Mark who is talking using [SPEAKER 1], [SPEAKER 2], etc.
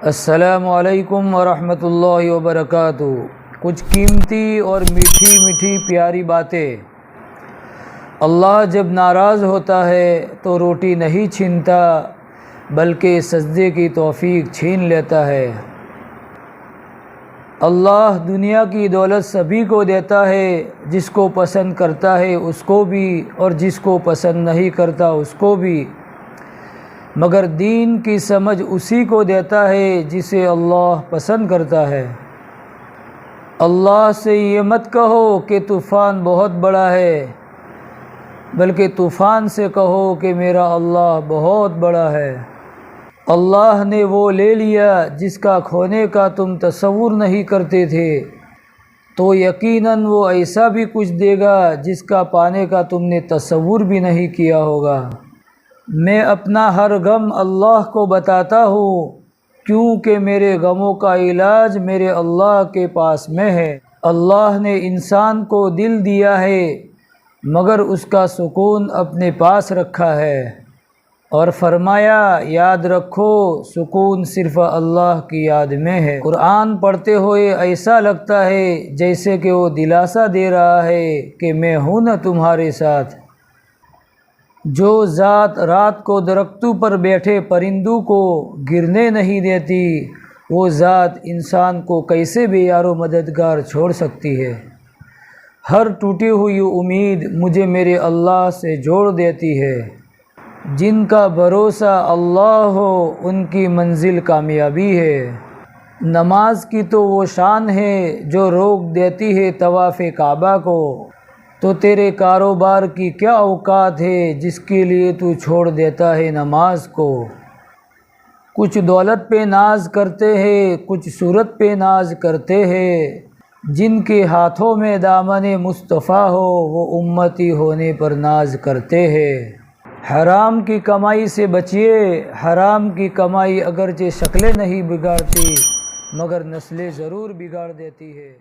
[SPEAKER 1] السلام علیکم ورحمۃ اللہ وبرکاتہ۔ کچھ قیمتی اور میٹھی میٹھی پیاری باتیں۔ اللہ جب ناراض ہوتا ہے تو روٹی نہیں چھینتا بلکہ سجدے کی توفیق چھین لیتا ہے۔ اللہ دنیا کی دولت سبھی کو دیتا ہے، جس کو پسند کرتا ہے اس کو بھی اور جس کو پسند نہیں کرتا اس کو بھی، مگر دین کی سمجھ اسی کو دیتا ہے جسے اللہ پسند کرتا ہے۔ اللہ سے یہ مت کہو کہ طوفان بہت بڑا ہے، بلکہ طوفان سے کہو کہ میرا اللہ بہت بڑا ہے۔ اللہ نے وہ لے لیا جس کا کھونے کا تم تصور نہیں کرتے تھے، تو یقیناً وہ ایسا بھی کچھ دے گا جس کا پانے کا تم نے تصور بھی نہیں کیا ہوگا۔ میں اپنا ہر غم اللہ کو بتاتا ہوں، کیونکہ میرے غموں کا علاج میرے اللہ کے پاس میں ہے۔ اللہ نے انسان کو دل دیا ہے مگر اس کا سکون اپنے پاس رکھا ہے، اور فرمایا یاد رکھو سکون صرف اللہ کی یاد میں ہے۔ قرآن پڑھتے ہوئے ایسا لگتا ہے جیسے کہ وہ دلاسا دے رہا ہے کہ میں ہوں نا تمہارے ساتھ۔ جو ذات رات کو درختوں پر بیٹھے پرندوں کو گرنے نہیں دیتی، وہ ذات انسان کو کیسے بے یار و مددگار چھوڑ سکتی ہے۔ ہر ٹوٹی ہوئی امید مجھے میرے اللہ سے جوڑ دیتی ہے۔ جن کا بھروسہ اللہ ہو ان کی منزل کامیابی ہے۔ نماز کی تو وہ شان ہے جو روک دیتی ہے طواف کعبہ کو، تو تیرے کاروبار کی کیا اوقات ہے جس کے لیے تو چھوڑ دیتا ہے نماز کو۔ کچھ دولت پہ ناز کرتے ہیں، کچھ صورت پہ ناز کرتے ہیں، جن کے ہاتھوں میں دامن مصطفیٰ ہو وہ امتی ہونے پر ناز کرتے ہیں۔ حرام کی کمائی سے بچیے۔ حرام کی کمائی اگرچہ شکلیں نہیں بگاڑتی مگر نسلیں ضرور بگاڑ دیتی ہے۔